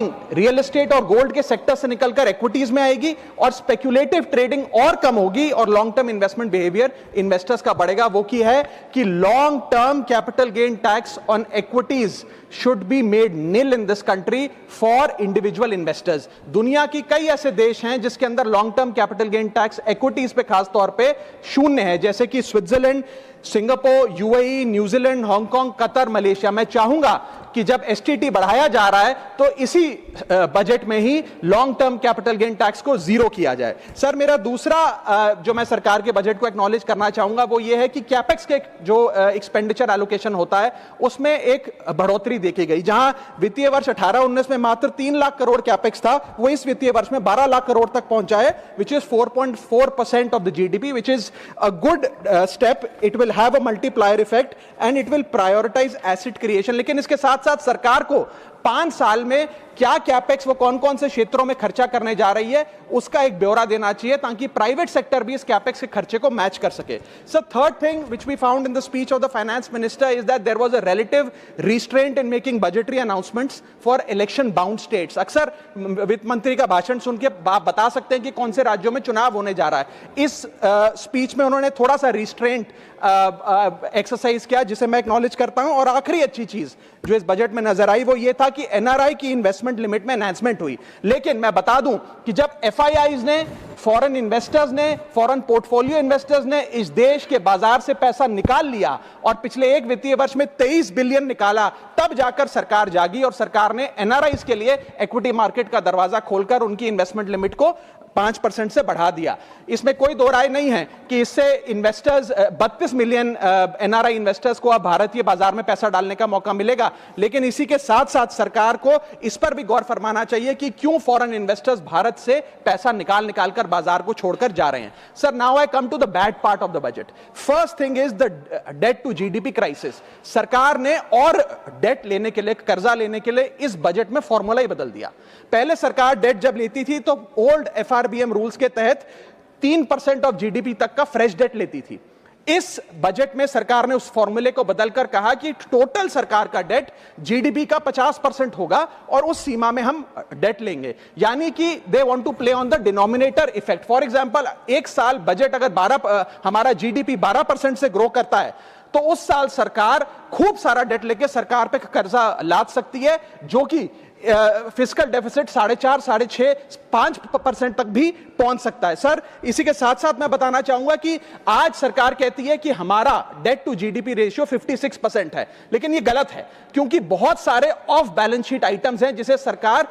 Real estate और gold के sector से निकलकर इक्विटीज में आएगी और स्पेक्युलेटिव ट्रेडिंग और कम होगी और long term investment behaviour investors का बढ़ेगा। वो की है कि long term capital gain tax on equities should be made nil in this country for individual investors. दुनिया की कई ऐसे देश हैं जिसके अंदर long term capital gain tax equities पे खास तौर पे शून्य है, जैसे कि Switzerland, Singapore, UAE, New Zealand, Hong Kong, Qatar, Malaysia. मैं चाहूंगा कि जब एसटीटी बढ़ाया जा रहा है तो इसी बजट में ही long term capital gain tax को जीरो किया जाए। सर, मेरा दूसरा जो मैं सरकार के बजट को एक्नॉलेज करना चाहूंगा वो ये है कि कैपेक्स के जो एक्सपेंडिचर एलोकेशन होता है उसमें एक बढ़ोतरी देखी गई। जहां वित्तीय वर्ष 18-19 में मात्र 3 लाख करोड़ कैपेक्स था, वो इस वित्तीय वर्ष में 12 लाख करोड़ तक पहुंचा है, which is 4.4% of the GDP, which is a good step. It will have a multiplier effect and it will prioritize asset creation। लेकिन इसके साथ साथ सरकार को 5 साल में क्या कैपेक्स वो कौन कौन से क्षेत्रों में खर्चा करने जा रही है उसका एक ब्यौरा देना चाहिए ताकि प्राइवेट सेक्टर भी इस कैपेक्स के खर्चे को मैच कर सके। Sir, third thing which we found in the speech of the finance minister is that there was a relative restraint in making budgetary announcements for election bound states. अक्सर वित्त मंत्री का भाषण सुन के आप बता सकते हैं कि कौन से राज्यों में चुनाव होने जा रहा है। इस स्पीच में उन्होंने थोड़ा सा रिस्ट्रेंट एक्सरसाइज किया, जिसे मैं एक्नॉलेज करता हूं। और आखिरी अच्छी चीज जो इस बजट में नजर आई वो ये था कि एनआरआई की इन्वेस्टमेंट लिमिट में एनहांसमेंट हुई। लेकिन मैं बता दूं कि जब एफआईआईज ने, फॉरेन इन्वेस्टर्स ने, फॉरेन पोर्टफोलियो इन्वेस्टर्स ने इस देश के बाजार से पैसा निकाल लिया और पिछले एक वित्तीय वर्ष में 23 बिलियन निकाला, तब जाकर सरकार जागी और सरकार ने एनआरआईज के लिए इक्विटी मार्केट का दरवाजा खोलकर उनकी इन्वेस्टमेंट लिमिट को 5% से बढ़ा दिया। इसमें कोई दो राय नहीं है कि इससे इन्वेस्टर्स 32 मिलियन एनआरआई इन्वेस्टर्स को अब भारतीय बाजार में पैसा डालने का मौका मिलेगा। लेकिन इसी के साथ साथ सरकार को इस पर भी गौर फरमाना चाहिए कि क्यों फॉरेन इन्वेस्टर्स भारत से पैसा निकाल कर बाजार को छोड़कर जा रहे हैं। Sir, now I come to the bad part of the budget. First thing is the debt to GDP crisis. सरकार ने और डेट लेने के लिए, कर्जा लेने के लिए इस बजट में फॉर्मूला ही बदल दिया। पहले सरकार डेट जब लेती थी तो ओल्ड एफआरबीएम रूल्स के तहत 3% ऑफ जीडीपी तक का फ्रेश डेट लेती थी। इस बजट में सरकार ने उस फॉर्मूले को बदलकर कहा कि टोटल सरकार का डेट जीडीपी का 50% होगा और उस सीमा में हम डेट लेंगे। यानी कि they want to play on the denominator effect. For example, एक साल बजट अगर हमारा जीडीपी 12% से ग्रो करता है तो उस साल सरकार खूब सारा डेट लेके सरकार पे कर्जा लाद सकती है, जो कि फिस्कल डेफिसिट 4.5, 6.5, 5% तक भी पहुंच सकता है। सर, इसी के साथ साथ मैं बताना चाहूंगा कि आज सरकार कहती है कि हमारा डेट टू जीडीपी रेशियो 56% है, लेकिन ये गलत है क्योंकि बहुत सारे ऑफ बैलेंस शीट आइटम्स हैं जिसे सरकार